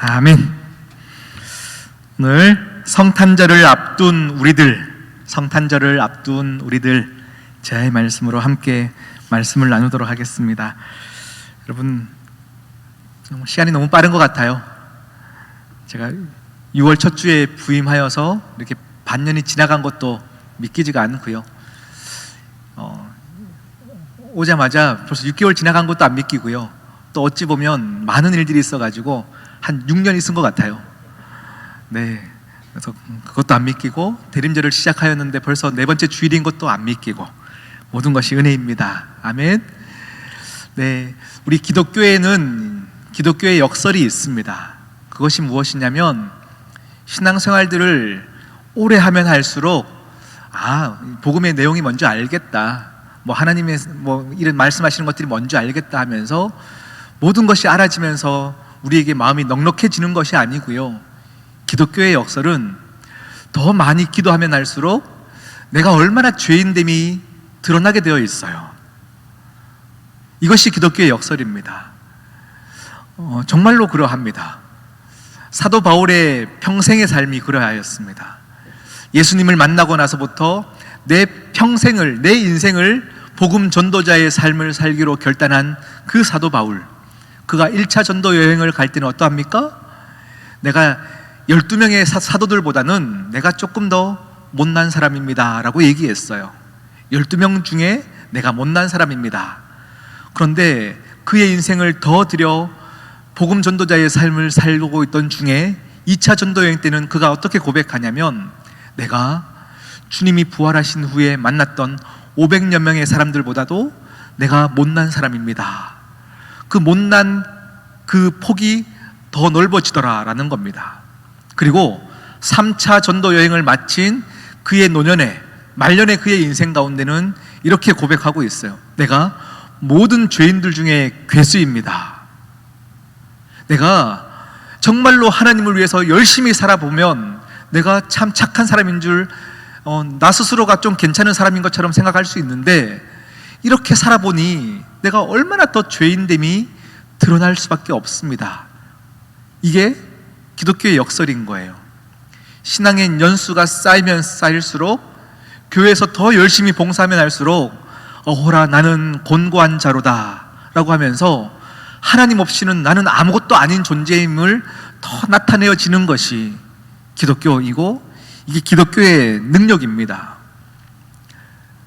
아멘. 오늘 성탄절을 앞둔 우리들 제 말씀으로 함께 말씀을 나누도록 하겠습니다. 여러분, 시간이 너무 빠른 것 같아요. 제가 6월 첫 주에 부임하여서 이렇게 반년이 지나간 것도 믿기지가 않고요. 오자마자 벌써 6개월 지나간 것도 안 믿기고요. 또 어찌 보면 많은 일들이 있어가지고 한 6년이 있은 것 같아요. 네, 그래서 그것도 안 믿기고 대림절을 시작하였는데 벌써 4번째 주일인 것도 안 믿기고 모든 것이 은혜입니다. 아멘. 네, 우리 기독교에는 기독교의 역설이 있습니다. 그것이 무엇이냐면 신앙생활들을 오래 하면 할수록 복음의 내용이 뭔지 알겠다, 하나님의 이런 말씀하시는 것들이 뭔지 알겠다 하면서 모든 것이 알아지면서 우리에게 마음이 넉넉해지는 것이 아니고요. 기독교의 역설은 더 많이 기도하면 할수록 내가 얼마나 죄인됨이 드러나게 되어 있어요. 이것이 기독교의 역설입니다. 정말로 그러합니다. 사도 바울의 평생의 삶이 그러하였습니다. 예수님을 만나고 나서부터 내 인생을 복음 전도자의 삶을 살기로 결단한 그 사도 바울, 그가 1차 전도 여행을 갈 때는 어떠합니까? 내가 12명의 사도들보다는 내가 조금 더 못난 사람입니다 라고 얘기했어요. 12명 중에 내가 못난 사람입니다. 그런데 그의 인생을 더 들여 복음 전도자의 삶을 살고 있던 중에 2차 전도 여행 때는 그가 어떻게 고백하냐면, 내가 주님이 부활하신 후에 만났던 500여 명의 사람들보다도 내가 못난 사람입니다. 그 못난 그 폭이 더 넓어지더라 라는 겁니다. 그리고 3차 전도 여행을 마친 그의 말년의 그의 인생 가운데는 이렇게 고백하고 있어요. 내가 모든 죄인들 중에 괴수입니다. 내가 정말로 하나님을 위해서 열심히 살아보면 내가 참 착한 사람인 줄 나 스스로가 좀 괜찮은 사람인 것처럼 생각할 수 있는데, 이렇게 살아보니 내가 얼마나 더 죄인됨이 드러날 수밖에 없습니다. 이게 기독교의 역설인 거예요. 신앙의 연수가 쌓이면 쌓일수록, 교회에서 더 열심히 봉사하면 할수록 어호라 나는 곤고한 자로다 라고 하면서 하나님 없이는 나는 아무것도 아닌 존재임을 더 나타내어지는 것이 기독교이고, 이게 기독교의 능력입니다.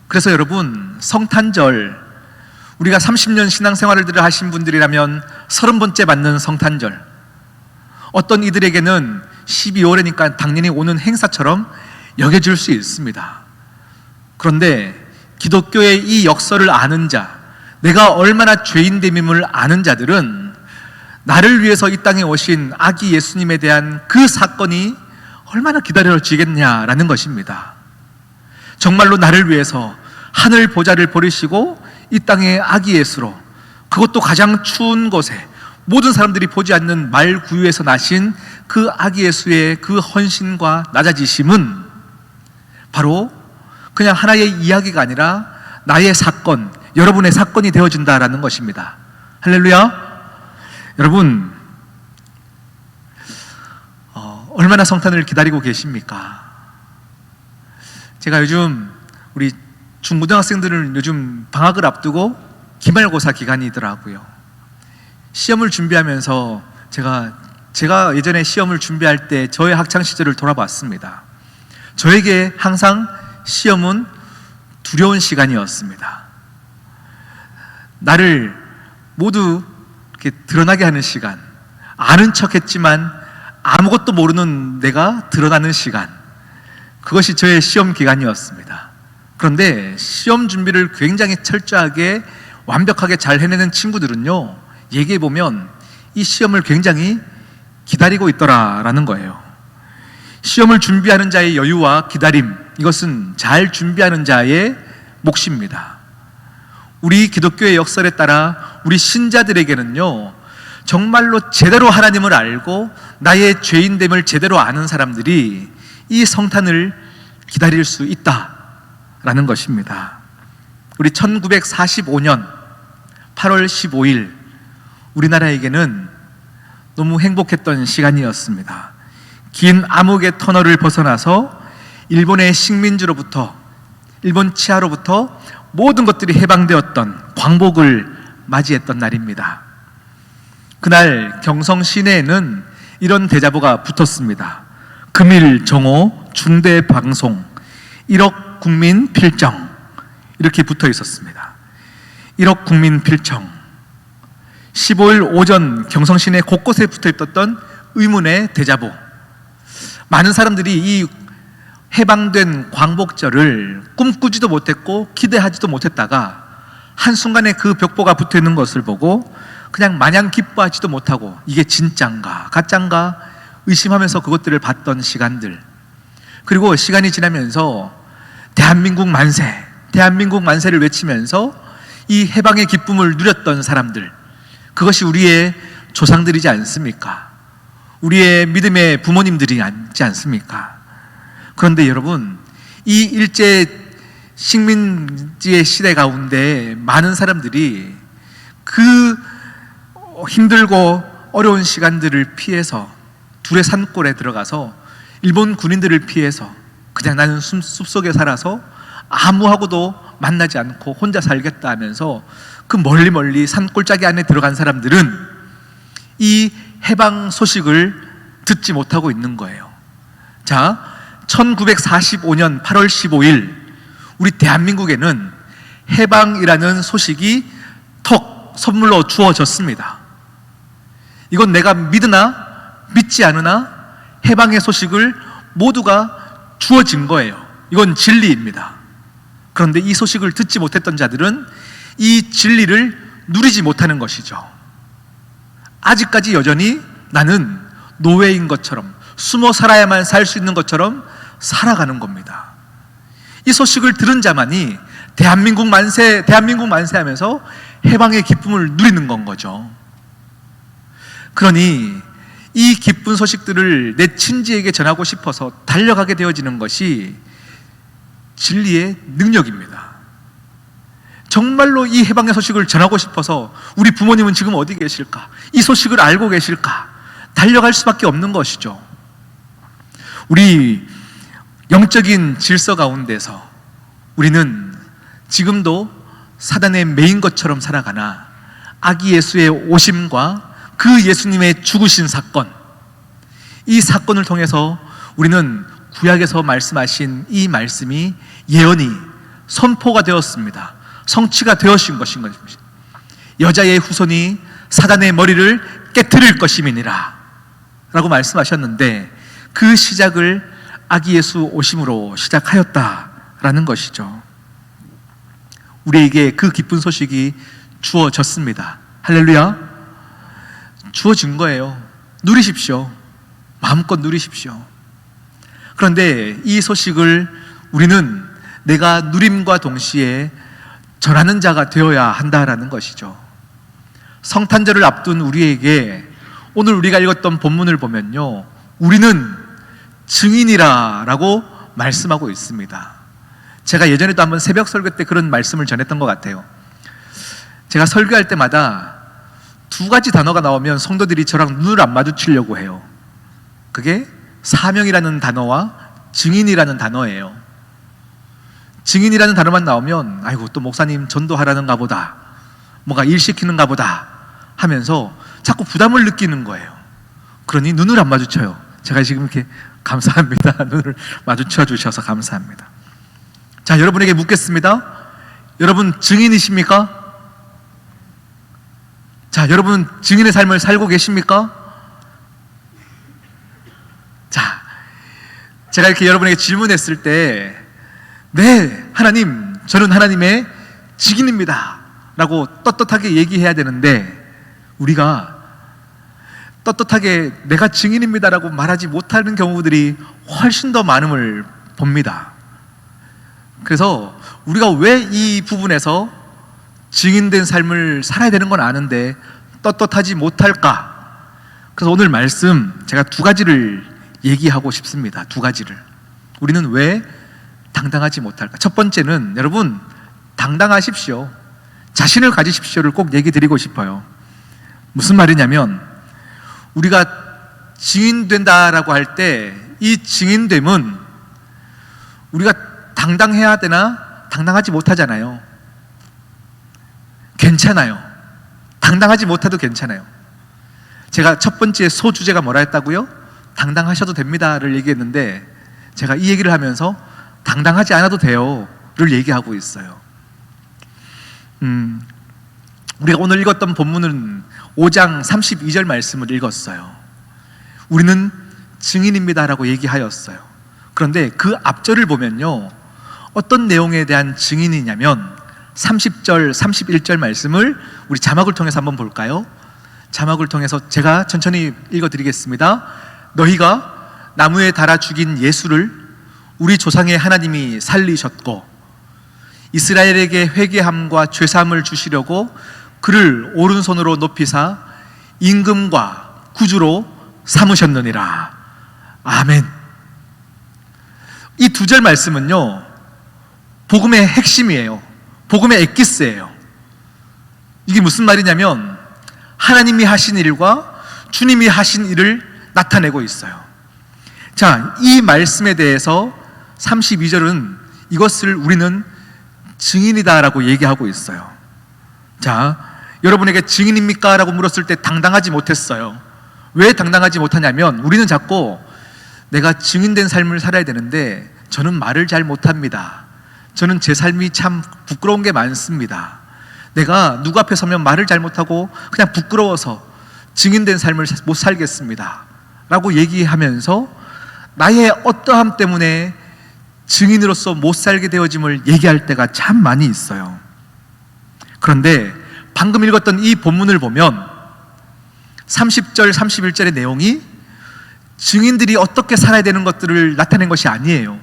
그래서 여러분, 성탄절, 우리가 30년 신앙생활을 하신 분들이라면 30번째 맞는 성탄절, 어떤 이들에게는 12월이니까 당연히 오는 행사처럼 여겨질 수 있습니다. 그런데 기독교의 이 역설을 아는 자, 내가 얼마나 죄인됨임을 아는 자들은 나를 위해서 이 땅에 오신 아기 예수님에 대한 그 사건이 얼마나 기다려지겠냐라는 것입니다. 정말로 나를 위해서 하늘 보좌를 버리시고 이 땅에 아기 예수로, 그것도 가장 추운 곳에 모든 사람들이 보지 않는 말구유에서 나신 그 아기 예수의 그 헌신과 낮아지심은 바로 그냥 하나의 이야기가 아니라 나의 사건, 여러분의 사건이 되어진다라는 것입니다. 할렐루야. 여러분, 얼마나 성탄을 기다리고 계십니까? 제가 요즘 우리 중고등학생들은 요즘 방학을 앞두고 기말고사 기간이더라고요. 시험을 준비하면서 제가 예전에 시험을 준비할 때 저의 학창시절을 돌아봤습니다. 저에게 항상 시험은 두려운 시간이었습니다. 나를 모두 이렇게 드러나게 하는 시간, 아는 척했지만 아무것도 모르는 내가 드러나는 시간, 그것이 저의 시험 기간이었습니다. 그런데 시험 준비를 굉장히 철저하게 완벽하게 잘 해내는 친구들은요, 얘기해보면 이 시험을 굉장히 기다리고 있더라라는 거예요. 시험을 준비하는 자의 여유와 기다림, 이것은 잘 준비하는 자의 몫입니다. 우리 기독교의 역설에 따라 우리 신자들에게는요, 정말로 제대로 하나님을 알고 나의 죄인됨을 제대로 아는 사람들이 이 성탄을 기다릴 수 있다라는 것입니다. 우리 1945년 8월 15일 우리나라에게는 너무 행복했던 시간이었습니다. 긴 암흑의 터널을 벗어나서 일본의 식민지로부터, 일본 치하로부터 모든 것들이 해방되었던 광복을 맞이했던 날입니다. 그날 경성 시내에는 이런 대자보가 붙었습니다. 금일 정오 중대 방송 1억 국민 필정, 이렇게 붙어 있었습니다. 1억 국민 필정. 15일 오전 경성 시내 곳곳에 붙어 있었던 의문의 대자보. 많은 사람들이 이 해방된 광복절을 꿈꾸지도 못했고 기대하지도 못했다가 한순간에 그 벽보가 붙어 있는 것을 보고 그냥 마냥 기뻐하지도 못하고 이게 진짠가 가짠가 의심하면서 그것들을 봤던 시간들. 그리고 시간이 지나면서 대한민국 만세, 대한민국 만세를 외치면서 이 해방의 기쁨을 누렸던 사람들, 그것이 우리의 조상들이지 않습니까? 우리의 믿음의 부모님들이지 않습니까? 그런데 여러분, 이 일제 식민지의 시대 가운데 많은 사람들이 그 힘들고 어려운 시간들을 피해서 둘의 산골에 들어가서 일본 군인들을 피해서 그냥 나는 숲속에 살아서 아무하고도 만나지 않고 혼자 살겠다 하면서 그 멀리 산골짜기 안에 들어간 사람들은 이 해방 소식을 듣지 못하고 있는 거예요. 자, 1945년 8월 15일 우리 대한민국에는 해방이라는 소식이 턱 선물로 주어졌습니다. 이건 내가 믿으나 믿지 않으나 해방의 소식을 모두가 주어진 거예요. 이건 진리입니다. 그런데 이 소식을 듣지 못했던 자들은 이 진리를 누리지 못하는 것이죠. 아직까지 여전히 나는 노예인 것처럼, 숨어 살아야만 살 수 있는 것처럼 살아가는 겁니다. 이 소식을 들은 자만이 대한민국 만세, 대한민국 만세 하면서 해방의 기쁨을 누리는 건 거죠. 그러니 이 기쁜 소식들을 내 친지에게 전하고 싶어서 달려가게 되어지는 것이 진리의 능력입니다. 정말로 이 해방의 소식을 전하고 싶어서 우리 부모님은 지금 어디 계실까? 이 소식을 알고 계실까? 달려갈 수밖에 없는 것이죠. 우리 영적인 질서 가운데서 우리는 지금도 사단의 매인 것처럼 살아가나 아기 예수의 오심과 그 예수님의 죽으신 사건, 이 사건을 통해서 우리는 구약에서 말씀하신 이 말씀이 예언이 선포가 되었습니다. 성취가 되어진 것인 것입니다. 여자의 후손이 사단의 머리를 깨트릴 것임이니라 라고 말씀하셨는데 그 시작을 아기 예수 오심으로 시작하였다라는 것이죠. 우리에게 그 기쁜 소식이 주어졌습니다. 할렐루야. 주어진 거예요. 누리십시오. 마음껏 누리십시오. 그런데 이 소식을 우리는 내가 누림과 동시에 전하는 자가 되어야 한다라는 것이죠. 성탄절을 앞둔 우리에게 오늘 우리가 읽었던 본문을 보면요, 우리는 증인이라 라고 말씀하고 있습니다. 제가 예전에도 한번 새벽 설교 때 그런 말씀을 전했던 것 같아요. 제가 설교할 때마다 두 가지 단어가 나오면 성도들이 저랑 눈을 안 마주치려고 해요. 그게 사명이라는 단어와 증인이라는 단어예요. 증인이라는 단어만 나오면 아이고 또 목사님 전도하라는가 보다, 뭔가 일 시키는가 보다 하면서 자꾸 부담을 느끼는 거예요. 그러니 눈을 안 마주쳐요. 제가 지금 이렇게 감사합니다. 눈을 마주쳐 주셔서 감사합니다. 자, 여러분에게 묻겠습니다. 여러분 증인이십니까? 자, 여러분 증인의 삶을 살고 계십니까? 자, 제가 이렇게 여러분에게 질문했을 때 네, 하나님, 저는 하나님의 증인입니다 라고 떳떳하게 얘기해야 되는데 우리가 떳떳하게 내가 증인입니다 라고 말하지 못하는 경우들이 훨씬 더 많음을 봅니다. 그래서 우리가 왜 이 부분에서 증인된 삶을 살아야 되는 건 아는데 떳떳하지 못할까? 그래서 오늘 말씀 제가 두 가지를 얘기하고 싶습니다. 두 가지를. 우리는 왜 당당하지 못할까? 첫 번째는 여러분 당당하십시오. 자신을 가지십시오를 꼭 얘기 드리고 싶어요. 무슨 말이냐면 우리가 증인된다라고 할 때 이 증인됨은 우리가 당당해야 되나? 당당하지 못하잖아요. 괜찮아요. 당당하지 못해도 괜찮아요. 제가 첫 번째 소주제가 뭐라 했다고요? 당당하셔도 됩니다를 얘기했는데, 제가 이 얘기를 하면서 당당하지 않아도 돼요를 얘기하고 있어요. 우리가 오늘 읽었던 본문은 5장 32절 말씀을 읽었어요. 우리는 증인입니다라고 얘기하였어요. 그런데 그 앞절을 보면요, 어떤 내용에 대한 증인이냐면 30절, 31절 말씀을 우리 자막을 통해서 한번 볼까요? 자막을 통해서 제가 천천히 읽어드리겠습니다. 너희가 나무에 달아 죽인 예수를 우리 조상의 하나님이 살리셨고 이스라엘에게 회개함과 죄사함을 주시려고 그를 오른손으로 높이사 임금과 구주로 삼으셨느니라. 아멘. 이 두 절 말씀은요, 복음의 핵심이에요. 복음의 엑기스예요. 이게 무슨 말이냐면 하나님이 하신 일과 주님이 하신 일을 나타내고 있어요. 자, 이 말씀에 대해서 32절은 이것을 우리는 증인이다라고 얘기하고 있어요. 자, 여러분에게 증인입니까? 라고 물었을 때 당당하지 못했어요. 왜 당당하지 못하냐면 우리는 자꾸 내가 증인된 삶을 살아야 되는데 저는 말을 잘 못합니다. 저는 제 삶이 참 부끄러운 게 많습니다. 내가 누구 앞에 서면 말을 잘 못하고 그냥 부끄러워서 증인된 삶을 못 살겠습니다 라고 얘기하면서 나의 어떠함 때문에 증인으로서 못 살게 되어짐을 얘기할 때가 참 많이 있어요. 그런데 방금 읽었던 이 본문을 보면 30절, 31절의 내용이 증인들이 어떻게 살아야 되는 것들을 나타낸 것이 아니에요.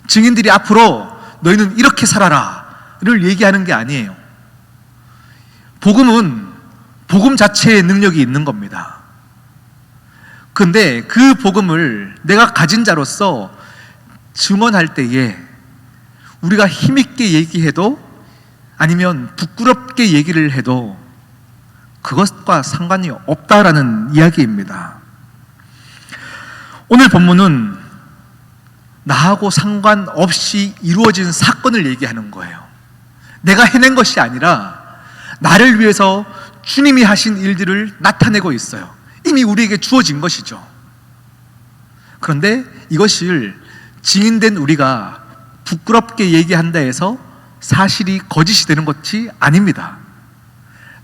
증인들이 앞으로 너희는 이렇게 살아라를 얘기하는 게 아니에요. 복음은 복음 자체의 능력이 있는 겁니다. 그런데 그 복음을 내가 가진 자로서 증언할 때에 우리가 힘있게 얘기해도 아니면 부끄럽게 얘기를 해도 그것과 상관이 없다라는 이야기입니다. 오늘 본문은 나하고 상관없이 이루어진 사건을 얘기하는 거예요. 내가 해낸 것이 아니라 나를 위해서 주님이 하신 일들을 나타내고 있어요. 이미 우리에게 주어진 것이죠. 그런데 이것을 증인된 우리가 부끄럽게 얘기한다 해서 사실이 거짓이 되는 것이 아닙니다.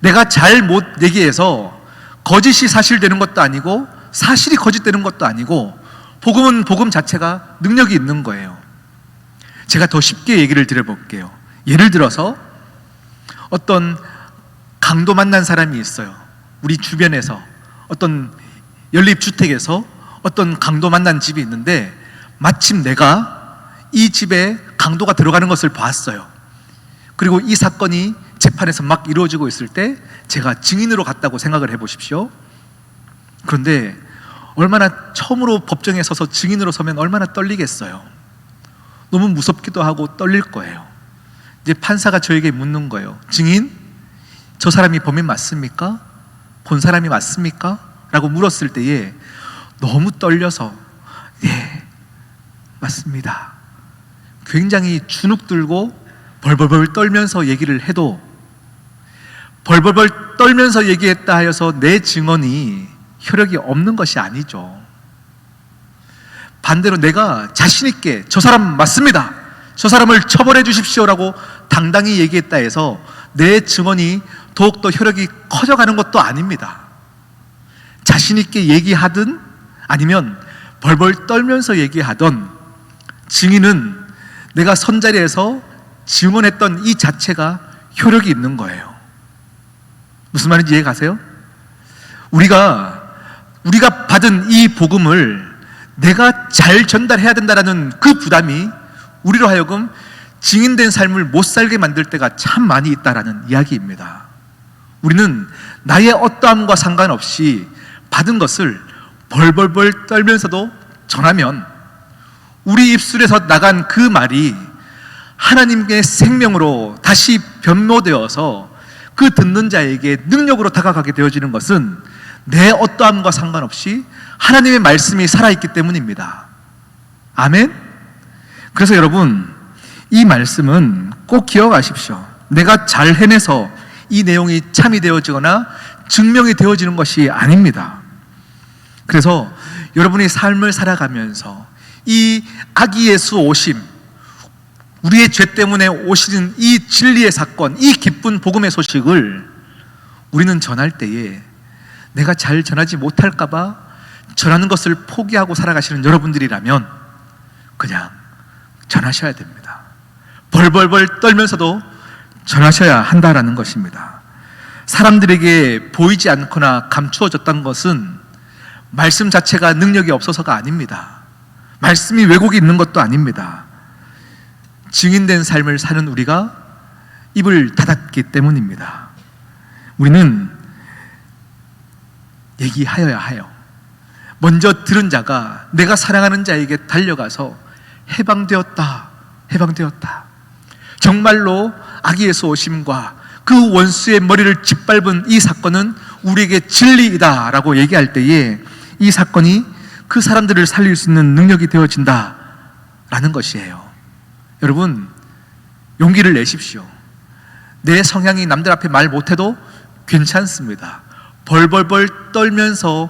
내가 잘 못 얘기해서 거짓이 사실되는 것도 아니고 사실이 거짓되는 것도 아니고 복음은 복음 자체가 능력이 있는 거예요. 제가 더 쉽게 얘기를 드려볼게요. 예를 들어서 어떤 강도 만난 사람이 있어요. 우리 주변에서 어떤 연립주택에서 어떤 강도 만난 집이 있는데 마침 내가 이 집에 강도가 들어가는 것을 봤어요. 그리고 이 사건이 재판에서 막 이루어지고 있을 때 제가 증인으로 갔다고 생각을 해보십시오. 그런데 얼마나 처음으로 법정에 서서 증인으로 서면 얼마나 떨리겠어요. 너무 무섭기도 하고 떨릴 거예요. 이제 판사가 저에게 묻는 거예요. 증인, 저 사람이 범인 맞습니까? 본 사람이 맞습니까? 라고 물었을 때에 너무 떨려서 예, 맞습니다. 굉장히 주눅 들고 벌벌벌 떨면서 얘기를 해도 벌벌벌 떨면서 얘기했다 하여서 내 증언이 효력이 없는 것이 아니죠. 반대로 내가 자신 있게 저 사람 맞습니다, 저 사람을 처벌해 주십시오라고 당당히 얘기했다 해서 내 증언이 더욱더 효력이 커져가는 것도 아닙니다. 자신 있게 얘기하든 아니면 벌벌 떨면서 얘기하던 증인은 내가 선자리에서 증언했던 이 자체가 효력이 있는 거예요. 무슨 말인지 이해 가세요? 우리가 받은 이 복음을 내가 잘 전달해야 된다는 그 부담이 우리로 하여금 증인된 삶을 못 살게 만들 때가 참 많이 있다라는 이야기입니다. 우리는 나의 어떠함과 상관없이 받은 것을 벌벌벌 떨면서도 전하면 우리 입술에서 나간 그 말이 하나님의 생명으로 다시 변모되어서 그 듣는 자에게 능력으로 다가가게 되어지는 것은 내 어떠함과 상관없이 하나님의 말씀이 살아있기 때문입니다. 아멘? 그래서 여러분, 이 말씀은 꼭 기억하십시오. 내가 잘 해내서 이 내용이 참이 되어지거나 증명이 되어지는 것이 아닙니다. 그래서 여러분이 삶을 살아가면서 이 아기 예수 오심, 우리의 죄 때문에 오시는 이 진리의 사건, 이 기쁜 복음의 소식을 우리는 전할 때에 내가 잘 전하지 못할까봐 전하는 것을 포기하고 살아가시는 여러분들이라면 그냥 전하셔야 됩니다. 벌벌벌 떨면서도 전하셔야 한다라는 것입니다. 사람들에게 보이지 않거나 감추어졌던 것은 말씀 자체가 능력이 없어서가 아닙니다. 말씀이 왜곡이 있는 것도 아닙니다. 증인된 삶을 사는 우리가 입을 닫았기 때문입니다. 우리는 얘기하여야 해요. 먼저 들은 자가 내가 사랑하는 자에게 달려가서 해방되었다, 해방되었다. 정말로 아기 예수 오심과 그 원수의 머리를 짓밟은 이 사건은 우리에게 진리이다 라고 얘기할 때에 이 사건이 그 사람들을 살릴 수 있는 능력이 되어진다 라는 것이에요. 여러분, 용기를 내십시오. 내 성향이 남들 앞에 말 못해도 괜찮습니다. 벌벌벌 떨면서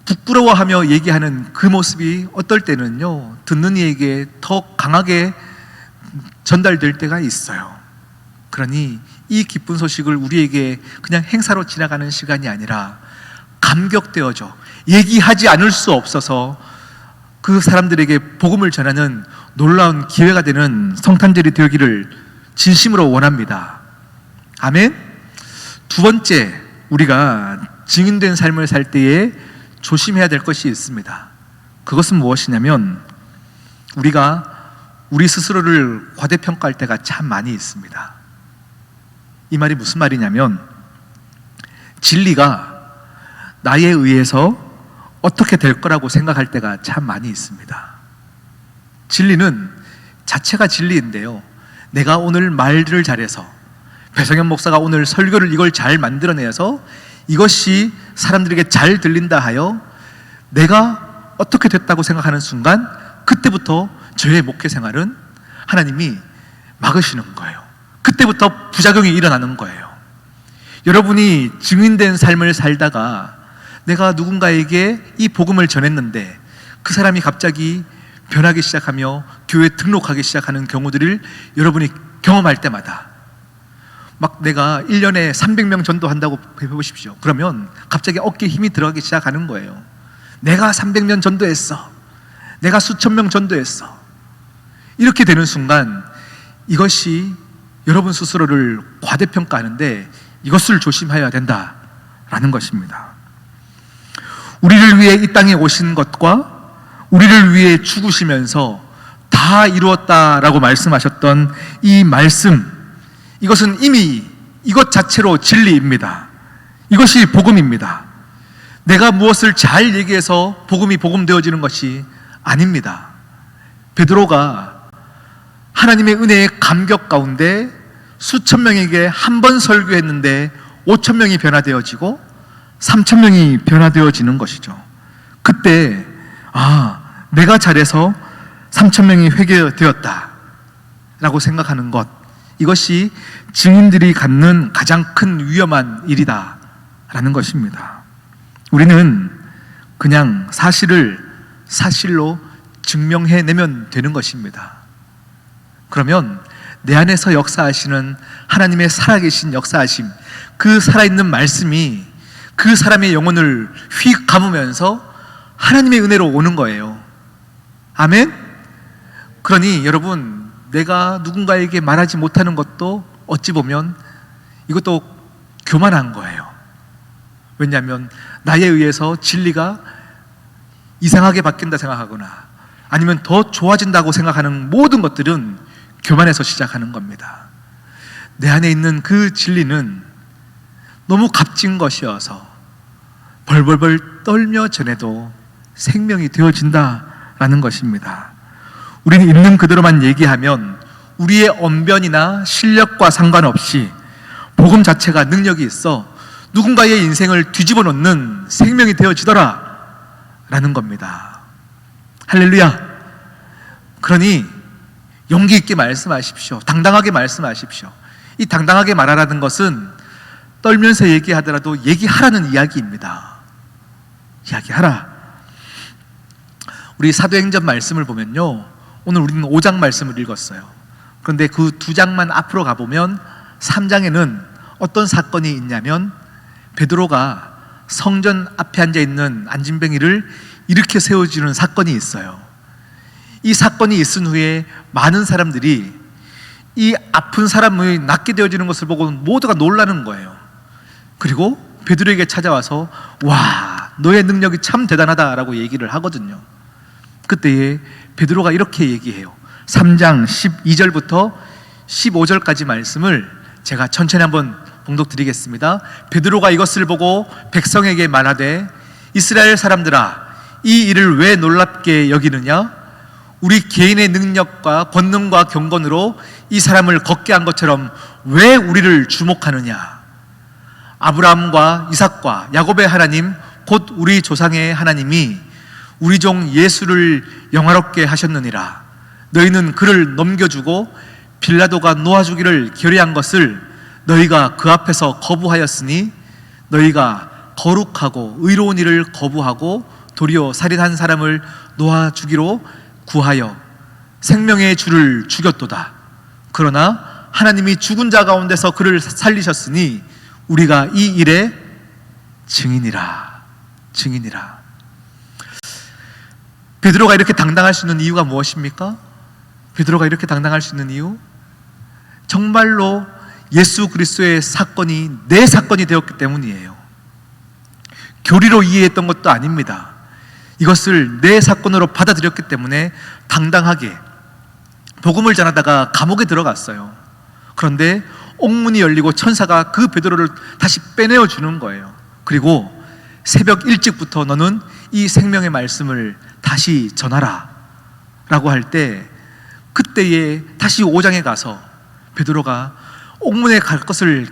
부끄러워하며 얘기하는 그 모습이 어떨 때는요, 듣는 이에게 더 강하게 전달될 때가 있어요. 그러니 이 기쁜 소식을 우리에게 그냥 행사로 지나가는 시간이 아니라 감격되어져 얘기하지 않을 수 없어서 그 사람들에게 복음을 전하는 놀라운 기회가 되는 성탄절이 되기를 진심으로 원합니다. 아멘. 두 번째, 우리가 증인된 삶을 살 때에 조심해야 될 것이 있습니다. 그것은 무엇이냐면 우리가 우리 스스로를 과대평가할 때가 참 많이 있습니다. 이 말이 무슨 말이냐면 진리가 나에 의해서 어떻게 될 거라고 생각할 때가 참 많이 있습니다. 진리는 자체가 진리인데요, 내가 오늘 말들을 잘해서 배성현 목사가 오늘 설교를 이걸 잘 만들어내서 이것이 사람들에게 잘 들린다 하여 내가 어떻게 됐다고 생각하는 순간 그때부터 저의 목회 생활은 하나님이 막으시는 거예요. 그때부터 부작용이 일어나는 거예요. 여러분이 증인된 삶을 살다가 내가 누군가에게 이 복음을 전했는데 그 사람이 갑자기 변하기 시작하며 교회에 등록하기 시작하는 경우들을 여러분이 경험할 때마다 막 내가 1년에 300명 전도한다고 해보십시오. 그러면 갑자기 어깨에 힘이 들어가기 시작하는 거예요. 내가 300명 전도했어, 내가 수천 명 전도했어. 이렇게 되는 순간 이것이 여러분 스스로를 과대평가하는데 이것을 조심해야 된다라는 것입니다. 우리를 위해 이 땅에 오신 것과 우리를 위해 죽으시면서 다 이루었다라고 말씀하셨던 이 말씀, 이것은 이미 이것 자체로 진리입니다. 이것이 복음입니다. 내가 무엇을 잘 얘기해서 복음이 복음되어지는 것이 아닙니다. 베드로가 하나님의 은혜의 감격 가운데 수천 명에게 한 번 설교했는데 5천 명이 변화되어지고 3천 명이 변화되어지는 것이죠. 그때 내가 잘해서 3천 명이 회개되었다 라고 생각하는 것, 이것이 증인들이 갖는 가장 큰 위험한 일이다 라는 것입니다. 우리는 그냥 사실을 사실로 증명해내면 되는 것입니다. 그러면 내 안에서 역사하시는 하나님의 살아계신 역사하심, 그 살아있는 말씀이 그 사람의 영혼을 휙 감으면서 하나님의 은혜로 오는 거예요. 아멘? 그러니 여러분, 내가 누군가에게 말하지 못하는 것도 어찌 보면 이것도 교만한 거예요. 왜냐하면 나에 의해서 진리가 이상하게 바뀐다 생각하거나 아니면 더 좋아진다고 생각하는 모든 것들은 교만에서 시작하는 겁니다. 내 안에 있는 그 진리는 너무 값진 것이어서 벌벌벌 떨며 전해도 생명이 되어진다라는 것입니다. 우리는 있는 그대로만 얘기하면 우리의 언변이나 실력과 상관없이 복음 자체가 능력이 있어 누군가의 인생을 뒤집어 놓는 생명이 되어지더라 라는 겁니다. 할렐루야. 그러니 용기 있게 말씀하십시오. 당당하게 말씀하십시오. 이 당당하게 말하라는 것은 떨면서 얘기하더라도 얘기하라는 이야기입니다. 이야기하라. 우리 사도행전 말씀을 보면요, 오늘 우리는 5장 말씀을 읽었어요. 그런데 그 2장만 앞으로 가보면 3장에는 어떤 사건이 있냐면 베드로가 성전 앞에 앉아있는 안진뱅이를 일으켜 세워주는 사건이 있어요. 이 사건이 있은 후에 많은 사람들이 이 아픈 사람이 낫게 되어지는 것을 보고 모두가 놀라는 거예요. 그리고 베드로에게 찾아와서 와, 너의 능력이 참 대단하다라고 얘기를 하거든요. 그때에 베드로가 이렇게 얘기해요. 3장 12절부터 15절까지 말씀을 제가 천천히 한번 봉독드리겠습니다. 베드로가 이것을 보고 백성에게 말하되 이스라엘 사람들아, 이 일을 왜 놀랍게 여기느냐? 우리 개인의 능력과 권능과 경건으로 이 사람을 걷게 한 것처럼 왜 우리를 주목하느냐? 아브라함과 이삭과 야곱의 하나님 곧 우리 조상의 하나님이 우리 종 예수를 영화롭게 하셨느니라. 너희는 그를 넘겨주고 빌라도가 놓아주기를 결의한 것을 너희가 그 앞에서 거부하였으니 너희가 거룩하고 의로운 일을 거부하고 도리어 살인한 사람을 놓아주기로 구하여 생명의 주를 죽였도다. 그러나 하나님이 죽은 자 가운데서 그를 살리셨으니 우리가 이 일의 증인이라. 증인이라. 베드로가 이렇게 당당할 수 있는 이유가 무엇입니까? 베드로가 이렇게 당당할 수 있는 이유? 정말로 예수 그리스도의 사건이 내 사건이 되었기 때문이에요. 교리로 이해했던 것도 아닙니다. 이것을 내 사건으로 받아들였기 때문에 당당하게 복음을 전하다가 감옥에 들어갔어요. 그런데 옥문이 열리고 천사가 그 베드로를 다시 빼내어 주는 거예요. 그리고 새벽 일찍부터 너는 이 생명의 말씀을 다시 전하라 라고 할 때, 그때에 다시 5장에 가서 베드로가 옥문에 갈 것을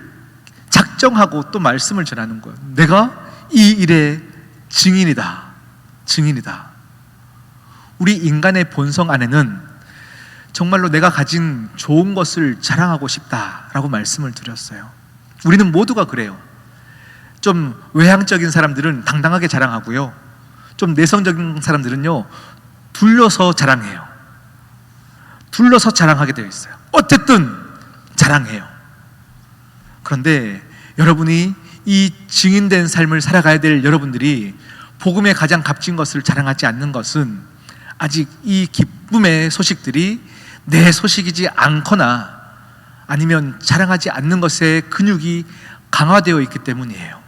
작정하고 또 말씀을 전하는 거예요. 내가 이 일의 증인이다. 증인이다. 우리 인간의 본성 안에는 정말로 내가 가진 좋은 것을 자랑하고 싶다라고 말씀을 드렸어요. 우리는 모두가 그래요. 좀 외향적인 사람들은 당당하게 자랑하고요, 좀 내성적인 사람들은요 둘러서 자랑해요. 둘러서 자랑하게 되어 있어요. 어쨌든 자랑해요. 그런데 여러분이 이 증인된 삶을 살아가야 될 여러분들이 복음의 가장 값진 것을 자랑하지 않는 것은 아직 이 기쁨의 소식들이 내 소식이지 않거나 아니면 자랑하지 않는 것에 근육이 강화되어 있기 때문이에요.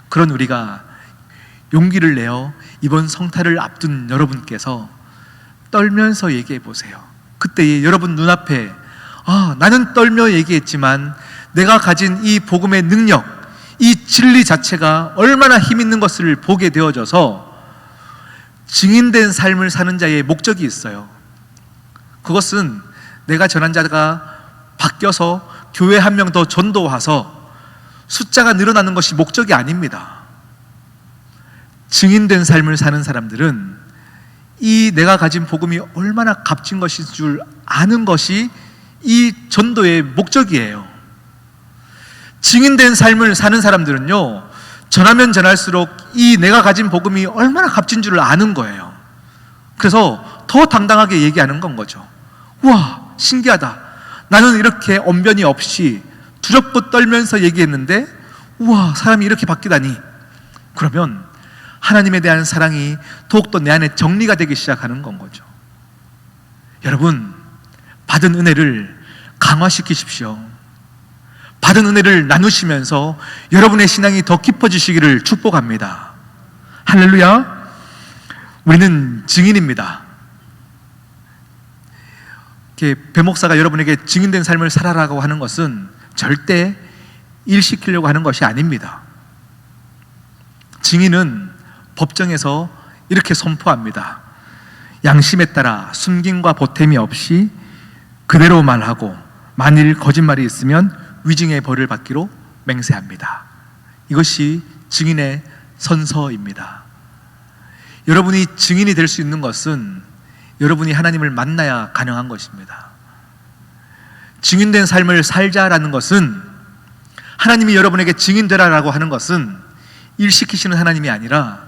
그런 우리가 용기를 내어 이번 성탄을 앞둔 여러분께서 떨면서 얘기해 보세요. 그때 여러분 눈앞에 나는 떨며 얘기했지만 내가 가진 이 복음의 능력, 이 진리 자체가 얼마나 힘 있는 것을 보게 되어져서 증인된 삶을 사는 자의 목적이 있어요. 그것은 내가 전한 자가 바뀌어서 교회 한 명 더 전도와서 숫자가 늘어나는 것이 목적이 아닙니다. 증인된 삶을 사는 사람들은 이 내가 가진 복음이 얼마나 값진 것인 줄 아는 것이 이 전도의 목적이에요. 증인된 삶을 사는 사람들은요, 전하면 전할수록 이 내가 가진 복음이 얼마나 값진 줄을 아는 거예요. 그래서 더 당당하게 얘기하는 건 거죠. 와, 신기하다. 나는 이렇게 언변이 없이 두렵고 떨면서 얘기했는데 우와, 사람이 이렇게 바뀌다니. 그러면 하나님에 대한 사랑이 더욱더 내 안에 정리가 되기 시작하는 건 거죠. 여러분, 받은 은혜를 강화시키십시오. 받은 은혜를 나누시면서 여러분의 신앙이 더 깊어지시기를 축복합니다. 할렐루야. 우리는 증인입니다. 배 목사가 여러분에게 증인된 삶을 살아라고 하는 것은 절대 일시키려고 하는 것이 아닙니다. 증인은 법정에서 이렇게 선포합니다. 양심에 따라 숨김과 보탬이 없이 그대로 말하고 만일 거짓말이 있으면 위증의 벌을 받기로 맹세합니다 이것이 증인의 선서입니다. 여러분이 증인이 될 수 있는 것은 여러분이 하나님을 만나야 가능한 것입니다. 증인된 삶을 살자라는 것은, 하나님이 여러분에게 증인되라라고 하는 것은 일시키시는 하나님이 아니라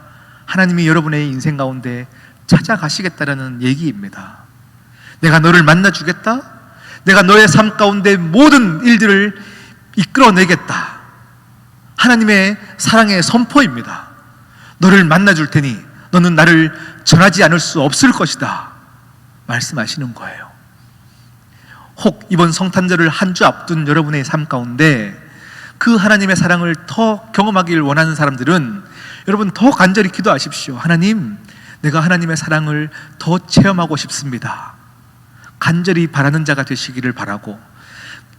하나님이 여러분의 인생 가운데 찾아가시겠다라는 얘기입니다. 내가 너를 만나주겠다, 내가 너의 삶 가운데 모든 일들을 이끌어내겠다, 하나님의 사랑의 선포입니다. 너를 만나줄 테니 너는 나를 전하지 않을 수 없을 것이다 말씀하시는 거예요. 혹 이번 성탄절을 한 주 앞둔 여러분의 삶 가운데 그 하나님의 사랑을 더 경험하길 원하는 사람들은 여러분 더 간절히 기도하십시오. 하나님, 내가 하나님의 사랑을 더 체험하고 싶습니다. 간절히 바라는 자가 되시기를 바라고,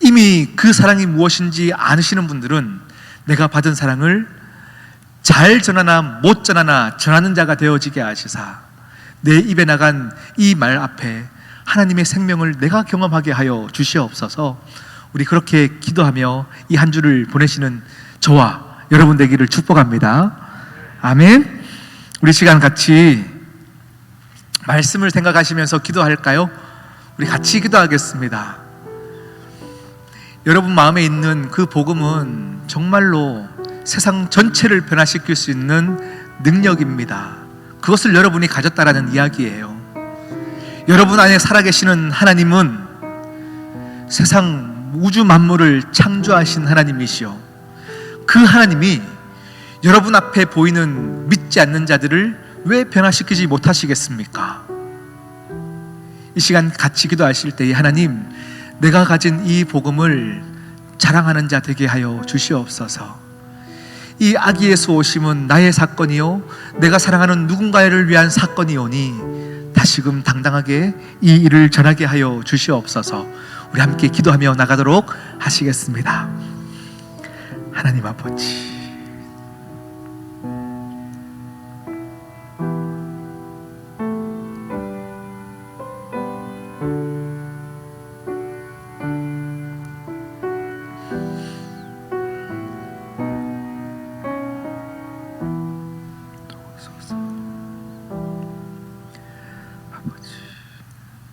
이미 그 사랑이 무엇인지 아시는 분들은 내가 받은 사랑을 잘 전하나 못 전하나 전하는 자가 되어지게 하시사, 내 입에 나간 이 말 앞에 하나님의 생명을 내가 경험하게 하여 주시옵소서. 우리 그렇게 기도하며 이 한 주를 보내시는 저와 여러분 되기를 축복합니다. 아멘. 우리 시간 같이 말씀을 생각하시면서 기도할까요? 우리 같이 기도하겠습니다. 여러분 마음에 있는 그 복음은 정말로 세상 전체를 변화시킬 수 있는 능력입니다. 그것을 여러분이 가졌다라는 이야기예요. 여러분 안에 살아계시는 하나님은 세상 우주 만물을 창조하신 하나님이시오. 그 하나님이 여러분 앞에 보이는 믿지 않는 자들을 왜 변화시키지 못하시겠습니까? 이 시간 같이 기도하실 때, 하나님, 내가 가진 이 복음을 자랑하는 자 되게 하여 주시옵소서. 이 아기 예수 오심은 나의 사건이요 내가 사랑하는 누군가를 위한 사건이오니 다시금 당당하게 이 일을 전하게 하여 주시옵소서. 우리 함께 기도하며 나가도록 하시겠습니다. 하나님 아버지,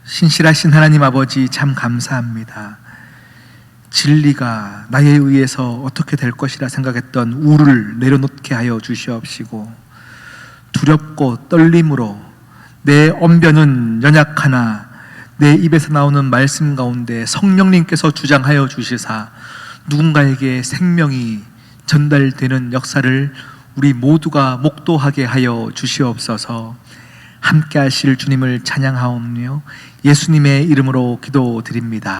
신실하신 하나님 아버지, 참 감사합니다. 진리가 나에 의해서 어떻게 될 것이라 생각했던 우를 내려놓게 하여 주시옵시고, 두렵고 떨림으로 내 언변은 연약하나 내 입에서 나오는 말씀 가운데 성령님께서 주장하여 주시사 누군가에게 생명이 전달되는 역사를 우리 모두가 목도하게 하여 주시옵소서. 함께 하실 주님을 찬양하오며 예수님의 이름으로 기도드립니다.